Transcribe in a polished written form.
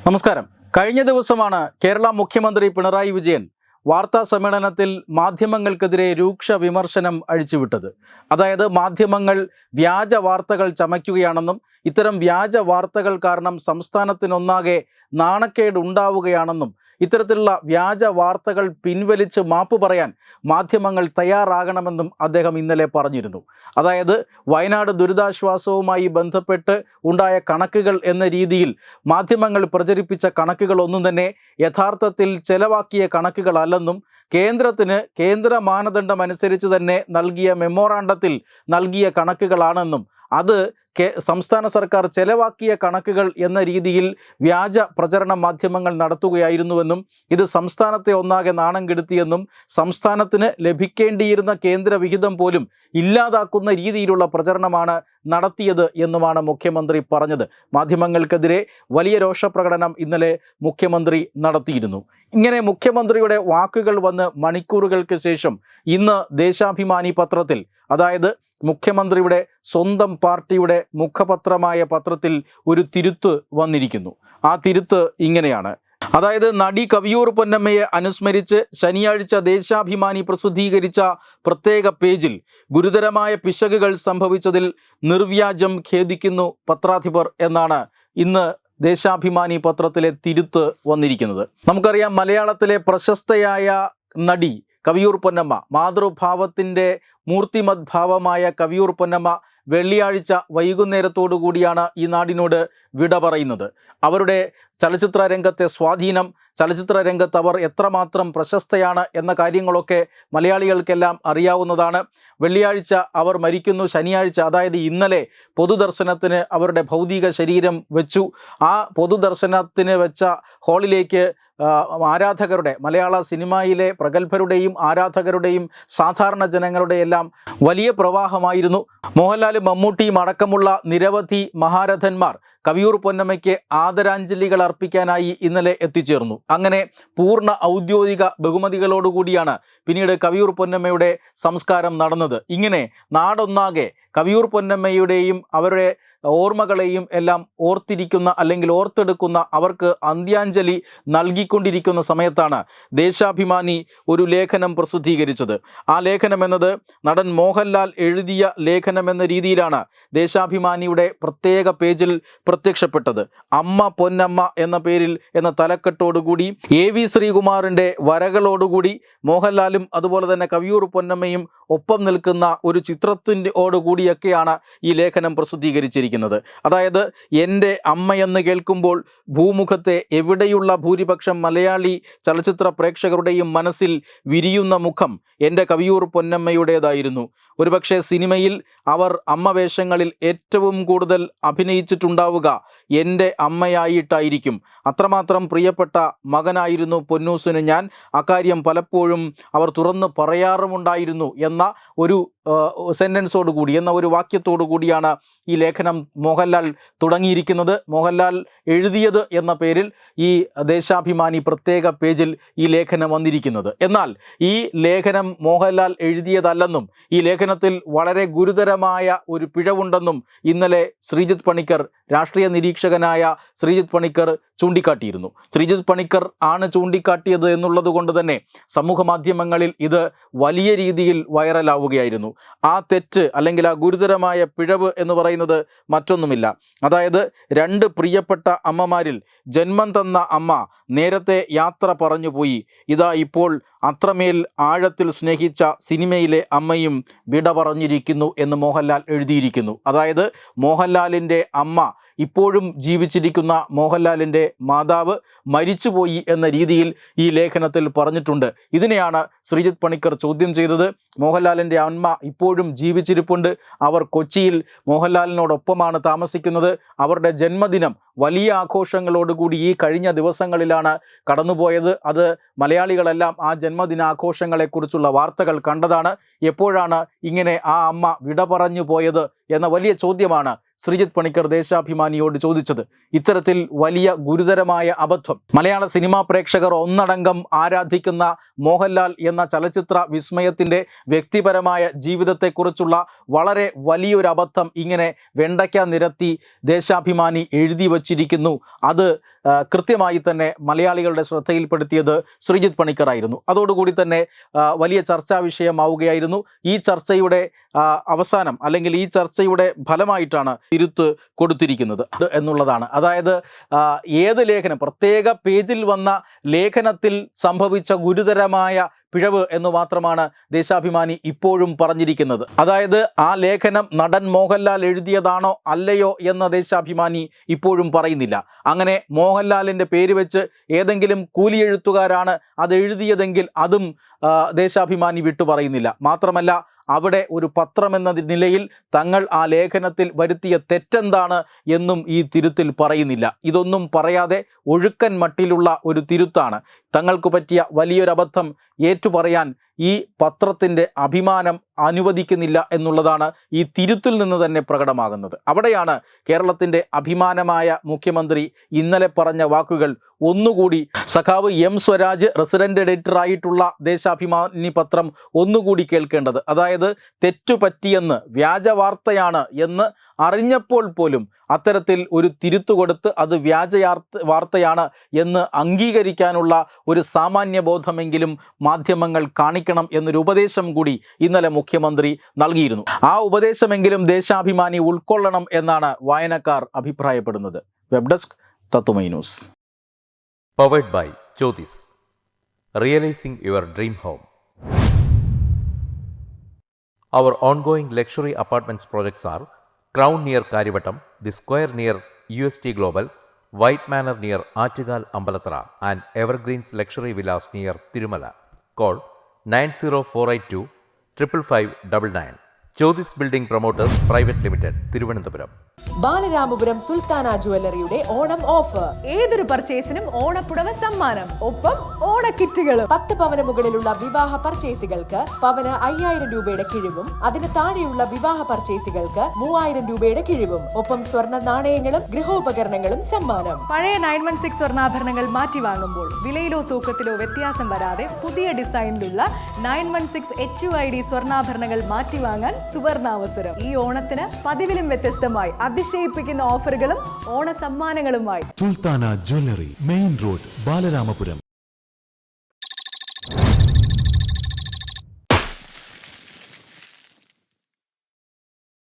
നമസ്കാരം. കഴിഞ്ഞ ദിവസമാണ് കേരള മുഖ്യമന്ത്രി പിണറായി വിജയൻ വാർത്താ സമ്മേളനത്തിൽ മാധ്യമങ്ങൾക്കെതിരെ രൂക്ഷ വിമർശനം അഴിച്ചുവിട്ടത്. അതായത് മാധ്യമങ്ങൾ വ്യാജ വാർത്തകൾ ചമയ്ക്കുകയാണെന്നും ഇത്തരം വ്യാജ വാർത്തകൾ കാരണം സംസ്ഥാനത്തിനൊന്നാകെ നാണക്കേട് ഉണ്ടാവുകയാണെന്നും ഇത്തരത്തിലുള്ള വ്യാജ വാർത്തകൾ പിൻവലിച്ച് മാപ്പ് പറയാൻ മാധ്യമങ്ങൾ തയ്യാറാകണമെന്നും അദ്ദേഹം ഇന്നലെ പറഞ്ഞിരുന്നു. അതായത് വയനാട് ദുരിതാശ്വാസവുമായി ബന്ധപ്പെട്ട് ഉണ്ടായ കണക്കുകൾ എന്ന രീതിയിൽ മാധ്യമങ്ങൾ പ്രചരിപ്പിച്ച കണക്കുകളൊന്നും തന്നെ യഥാർത്ഥത്തിൽ ചെലവാക്കിയ കണക്കുകളല്ലെന്നും കേന്ദ്രത്തിന് കേന്ദ്ര മാനദണ്ഡം അനുസരിച്ച് തന്നെ നൽകിയ മെമ്മോറാണ്ടത്തിൽ നൽകിയ കണക്കുകളാണെന്നും അത് സംസ്ഥാന സർക്കാർ ചെലവാക്കിയ കണക്കുകൾ എന്ന രീതിയിൽ വ്യാജ പ്രചരണ മാധ്യമങ്ങൾ നടത്തുകയായിരുന്നുവെന്നും ഇത് സംസ്ഥാനത്തെ ഒന്നാകെ നാണം കെടുത്തിയെന്നും സംസ്ഥാനത്തിന് ലഭിക്കേണ്ടിയിരുന്ന കേന്ദ്ര വിഹിതം പോലും ഇല്ലാതാക്കുന്ന രീതിയിലുള്ള പ്രചരണമാണ് നടത്തിയത് എന്നുമാണ് മുഖ്യമന്ത്രി പറഞ്ഞത്. മാധ്യമങ്ങൾക്കെതിരെ വലിയ രോഷപ്രകടനം ഇന്നലെ മുഖ്യമന്ത്രി നടത്തിയിരുന്നു. ഇങ്ങനെ മുഖ്യമന്ത്രിയുടെ വാക്കുകൾ വന്ന് മണിക്കൂറുകൾക്ക് ശേഷം ഇന്ന് ദേശാഭിമാനി പത്രത്തിൽ, അതായത് മുഖ്യമന്ത്രിയുടെ സ്വന്തം പാർട്ടിയുടെ മുഖപത്രമായ പത്രത്തിൽ ഒരു തിരുത്ത് വന്നിരിക്കുന്നു. ആ തിരുത്ത് ഇങ്ങനെയാണ്. അതായത് നടി കവിയൂർ പൊന്നമ്മയെ അനുസ്മരിച്ച് ശനിയാഴ്ച ദേശാഭിമാനി പ്രസിദ്ധീകരിച്ച പ്രത്യേക പേജിൽ ഗുരുതരമായ പിശകുകൾ സംഭവിച്ചതിൽ നിർവ്യാജം ഖേദിക്കുന്നു പത്രാധിപർ എന്നാണ് ഇന്ന് ദേശാഭിമാനി പത്രത്തിലെ തിരുത്ത് വന്നിരിക്കുന്നത്. നമുക്കറിയാം, മലയാളത്തിലെ പ്രശസ്തയായ നടി കവിയൂർ പൊന്നമ്മ, മാതൃഭാവത്തിൻ്റെ മൂർത്തിമത് ഭാവമായ കവിയൂർ പൊന്നമ്മ വെള്ളിയാഴ്ച വൈകുന്നേരത്തോടു കൂടിയാണ് ഈ നാടിനോട് വിട പറയുന്നത്. അവരുടെ ചലച്ചിത്ര രംഗത്തെ സ്വാധീനം, ചലച്ചിത്ര രംഗത്ത് അവർ എത്രമാത്രം പ്രശസ്തയാണ് എന്ന കാര്യങ്ങളൊക്കെ മലയാളികൾക്കെല്ലാം അറിയാവുന്നതാണ്. വെള്ളിയാഴ്ച അവർ മരിക്കുന്നു. ശനിയാഴ്ച, അതായത് ഇന്നലെ പൊതുദർശനത്തിന് അവരുടെ ഭൗതിക ശരീരം വെച്ചു. ആ പൊതുദർശനത്തിന് വെച്ച ഹാളിലേക്ക് ആരാധകരുടെ, മലയാള സിനിമയിലെ പ്രഗത്ഭരുടെയും ആരാധകരുടെയും സാധാരണ ജനങ്ങളുടെ എല്ലാം വലിയ പ്രവാഹമായിരുന്നു. മോഹൻലാലും മമ്മൂട്ടിയും അടക്കമുള്ള നിരവധി മഹാരഥന്മാർ കവിയൂർ പൊന്നമ്മയ്ക്ക് ആദരാഞ്ജലികൾ അർപ്പിക്കാനായി ഇന്നലെ എത്തിച്ചേർന്നു. അങ്ങനെ പൂർണ്ണ ഔദ്യോഗിക ബഹുമതികളോടുകൂടിയാണ് പിന്നീട് കവിയൂർ പൊന്നമ്മയുടെ സംസ്കാരം നടന്നത്. ഇങ്ങനെ നാടൊന്നാകെ കവിയൂർ പൊന്നമ്മയുടെയും അവരുടെ ഓർമ്മകളെയും എല്ലാം ഓർത്തിരിക്കുന്ന, അല്ലെങ്കിൽ ഓർത്തെടുക്കുന്ന, അവർക്ക് അന്ത്യാഞ്ജലി നൽകിക്കൊണ്ടിരിക്കുന്ന സമയത്താണ് ദേശാഭിമാനി ഒരു ലേഖനം പ്രസിദ്ധീകരിച്ചത്. ആ ലേഖനം എന്നത് നടൻ മോഹൻലാൽ എഴുതിയ ലേഖനം എന്ന രീതിയിലാണ് ദേശാഭിമാനിയുടെ പ്രത്യേക പേജിൽ പ്രത്യക്ഷപ്പെട്ടത്. അമ്മ പൊന്നമ്മ എന്ന പേരിൽ, എന്ന തലക്കെട്ടോടുകൂടി AV ശ്രീകുമാറിൻ്റെ വരകളോടുകൂടി മോഹൻലാലും അതുപോലെ തന്നെ കവിയൂർ പൊന്നമ്മയും ഒപ്പം നിൽക്കുന്ന ഒരു ചിത്രത്തിനോടുകൂടിയൊക്കെയാണ് ഈ ലേഖനം പ്രസിദ്ധീകരിച്ചിരിക്കുന്നത്. അതായത് എൻ്റെ അമ്മയെന്ന് കേൾക്കുമ്പോൾ ഭൂമുഖത്തെ എവിടെയുള്ള ഭൂരിപക്ഷം മലയാളി ചലച്ചിത്ര പ്രേക്ഷകരുടെയും മനസ്സിൽ വിരിയുന്ന മുഖം എൻ്റെ കവിയൂർ പൊന്നമ്മയുടേതായിരുന്നു. ഒരുപക്ഷെ സിനിമയിൽ അവർ അമ്മ വേഷങ്ങളിൽ ഏറ്റവും കൂടുതൽ അഭിനയിച്ചിട്ടുണ്ടാവുക എൻ്റെ അമ്മയായിട്ടായിരിക്കും. അത്രമാത്രം പ്രിയപ്പെട്ട മകനായിരുന്നു പൊന്നൂസിന് ഞാൻ. അക്കാര്യം പലപ്പോഴും അവർ തുറന്ന് പറയാറുമുണ്ടായിരുന്നു എന്ന ഒരു സെൻറ്റൻസോടുകൂടി, എന്ന ഒരു വാക്യത്തോടു കൂടിയാണ് ഈ ലേഖനം മോഹൻലാൽ തുടങ്ങിയിരിക്കുന്നത്. മോഹൻലാൽ എഴുതിയത് എന്ന പേരിൽ ഈ ദേശാഭിമാനി പ്രത്യേക പേജിൽ ഈ ലേഖനം വന്നിരിക്കുന്നത്. എന്നാൽ ഈ ലേഖനം മോഹൻലാൽ എഴുതിയതല്ലെന്നും ഈ ലേഖനത്തിൽ വളരെ ഗുരുതരമായ ഒരു പിഴവുണ്ടെന്നും ഇന്നലെ ശ്രീജിത്ത് പണിക്കർ, രാഷ്ട്രീയ നിരീക്ഷകനായ ശ്രീജിത്ത് പണിക്കർ ചൂണ്ടിക്കാട്ടിയിരുന്നു. ശ്രീജിത്ത് പണിക്കർ ആണ് ചൂണ്ടിക്കാട്ടിയത് എന്നുള്ളത് കൊണ്ട് തന്നെ സമൂഹ മാധ്യമങ്ങളിൽ ഇത് വലിയ രീതിയിൽ വൈറലാവുകയായിരുന്നു. ആ തെറ്റ്, അല്ലെങ്കിൽ ആ ഗുരുതരമായ പിഴവ് എന്ന് പറയുന്നത് മറ്റൊന്നുമില്ല. അതായത് രണ്ട് പ്രിയപ്പെട്ട അമ്മമാരിൽ ജന്മം തന്ന അമ്മ നേരത്തെ യാത്ര പറഞ്ഞു പോയി. ഇതാ ഇപ്പോൾ അത്രമേൽ ആഴത്തിൽ സ്നേഹിച്ച സിനിമയിലെ അമ്മയും വിട പറഞ്ഞിരിക്കുന്നു എന്ന് മോഹൻലാൽ എഴുതിയിരിക്കുന്നു. അതായത് മോഹൻലാലിൻ്റെ അമ്മ, ഇപ്പോഴും ജീവിച്ചിരിക്കുന്ന മോഹൻലാലിൻ്റെ മാതാവ് മരിച്ചുപോയി എന്ന രീതിയിൽ ഈ ലേഖനത്തിൽ പറഞ്ഞിട്ടുണ്ട്. ഇതിനെയാണ് ശ്രീജിത്ത് പണിക്കർ ചോദ്യം ചെയ്തത്. മോഹൻലാലിൻ്റെ അമ്മ ഇപ്പോഴും ജീവിച്ചിരിപ്പുണ്ട്. അവർ കൊച്ചിയിൽ മോഹൻലാലിനോടൊപ്പമാണ് താമസിക്കുന്നത്. അവരുടെ ജന്മദിനം വലിയ ആഘോഷങ്ങളോടുകൂടി ഈ കഴിഞ്ഞ ദിവസങ്ങളിലാണ് കടന്നുപോയത്. അത് മലയാളികളെല്ലാം ആ ജന്മദിനാഘോഷങ്ങളെക്കുറിച്ചുള്ള വാർത്തകൾ കണ്ടതാണ്. എപ്പോഴാണ് ഇങ്ങനെ ആ അമ്മ വിട പറഞ്ഞു പോയത് എന്ന വലിയ ചോദ്യമാണ് ശ്രീജിത്ത് പണിക്കർ ദേശാഭിമാനിയോട് ചോദിച്ചത്. ഇത്തരത്തിൽ വലിയ ഗുരുതരമായ അബദ്ധം, മലയാള സിനിമാ പ്രേക്ഷകർ ഒന്നടങ്കം ആരാധിക്കുന്ന മോഹൻലാൽ എന്ന ചലച്ചിത്ര വിസ്മയത്തിൻ്റെ വ്യക്തിപരമായ ജീവിതത്തെക്കുറിച്ചുള്ള വളരെ വലിയൊരു അബദ്ധം ഇങ്ങനെ വെണ്ടയ്ക്ക നിരത്തി ദേശാഭിമാനി എഴുതി വച്ചിരിക്കുന്നു. അത് കൃത്യമായി തന്നെ മലയാളികളുടെ ശ്രദ്ധയിൽപ്പെടുത്തിയത് ശ്രീജിത്ത് പണിക്കറായിരുന്നു. അതോടുകൂടി തന്നെ വലിയ ചർച്ചാ വിഷയമാവുകയായിരുന്നു. ഈ ചർച്ചയുടെ അവസാനം അല്ലെങ്കിൽ ഈ ചർച്ചയുടെ ഫലമായിട്ടാണ് തിരുത്ത് കൊടുത്തിരിക്കുന്നത് എന്നുള്ളതാണ്. അതായത് ഏത് ലേഖനം, പ്രത്യേക പേജിൽ വന്ന ലേഖനത്തിൽ സംഭവിച്ച ഗുരുതരമായ പിഴവ് എന്ന് മാത്രമാണ് ദേശാഭിമാനി ഇപ്പോഴും പറഞ്ഞിരിക്കുന്നത്. അതായത് ആ ലേഖനം നടൻ മോഹൻലാൽ എഴുതിയതാണോ അല്ലയോ എന്ന് ദേശാഭിമാനി ഇപ്പോഴും പറയുന്നില്ല. അങ്ങനെ മോഹൻലാലിൻ്റെ പേര് വെച്ച് ഏതെങ്കിലും കൂലി എഴുത്തുകാരാണ് അത് എഴുതിയതെങ്കിൽ അതും ദേശാഭിമാനി വിട്ടു പറയുന്നില്ല. മാത്രമല്ല, അവിടെ ഒരു പത്രമെന്ന നിലയിൽ തങ്ങൾ ആ ലേഖനത്തിൽ വരുത്തിയ തെറ്റെന്താണ് എന്നും ഈ തിരുത്തിൽ പറയുന്നില്ല. ഇതൊന്നും പറയാതെ ഒഴുക്കൻ മട്ടിലുള്ള ഒരു തിരുത്താണ്. തങ്ങൾക്ക് പറ്റിയ വലിയൊരബദ്ധം ഏറ്റുപറയാൻ ഈ പത്രത്തിൻ്റെ അഭിമാനം അനുവദിക്കുന്നില്ല എന്നുള്ളതാണ് ഈ തിരുത്തിൽ നിന്ന് തന്നെ പ്രകടമാകുന്നത്. അവിടെയാണ് കേരളത്തിൻ്റെ അഭിമാനമായ മുഖ്യമന്ത്രി ഇന്നലെ പറഞ്ഞ വാക്കുകൾ ഒന്നുകൂടി സഖാവ് എം സ്വരാജ് റെസിഡന്റ് എഡിറ്ററായിട്ടുള്ള ദേശാഭിമാനി പത്രം ഒന്നുകൂടി കേൾക്കേണ്ടത്. അതായത് തെറ്റുപറ്റിയെന്ന്, വ്യാജ വാർത്തയാണ് എന്ന് അറിഞ്ഞപ്പോൾ പോലും അത്തരത്തിൽ ഒരു തിരുത്തു കൊടുത്ത് അത് വ്യാജ വാർത്തയാണ് എന്ന് അംഗീകരിക്കാനുള്ള ഒരു സാമാന്യ ബോധമെങ്കിലും മാധ്യമങ്ങൾ കാണിക്കണം എന്നൊരു ഉപദേശം കൂടി ഇന്നലെ മുഖ്യമന്ത്രി നൽകിയിരുന്നു. ആ ഉപദേശമെങ്കിലും ദേശാഭിമാനി ഉൾക്കൊള്ളണം എന്നാണ് വായനക്കാർ അഭിപ്രായപ്പെടുന്നത്. വെബ് ഡെസ്ക് തത്തുമൈ news. Powered by Jyotis. Realizing your dream home. Our ongoing luxury apartments projects are Crown near Karivattam, The Square near UST Global, White Manor near Achigal Ambalathara, and Evergreens Luxury Villas near Tirumala. Call 90482 55599. Jyotis Building Promoters Private Limited, Thiruvananthapuram. Balaramapuram Sultana ജ്വല്ലറിയുടെ Onam offer. ഏതൊരു പർച്ചേസിനും ഓണപ്പുടവ സമ്മാനം, ഒപ്പം ഓണക്കിറ്റുകളും. 10 പവന് മുകളിലുള്ള വിവാഹ പർച്ചേസുകൾക്ക് പവന് 5000 രൂപയുടെ കിഴിവും, അതിന് താഴെയുള്ള വിവാഹ പർച്ചേസുകൾക്ക് 3000 രൂപയുടെ കിഴിവും, ഒപ്പം സ്വർണ്ണ നാണയങ്ങളും ഗൃഹോപകരണങ്ങളും സമ്മാനം. പഴയ 916 സ്വർണ്ണാഭരണങ്ങൾ മാറ്റി വാങ്ങുമ്പോൾ വിലയിലോ തൂക്കത്തിലോ വ്യത്യാസം വരാതെ പുതിയ ഡിസൈനിലുള്ള 916 HUID സ്വർണ്ണാഭരണങ്ങൾ മാറ്റി വാങ്ങാൻ സുവർണാവസരം. ഈ ഓണത്തിന് പതിവിലും വ്യത്യസ്തമായി അതിശയിപ്പിക്കുന്ന ഓഫറുകളും ഓണ സമ്മാനങ്ങളുമായി Sultana jewellery, main road, Balaramapuram.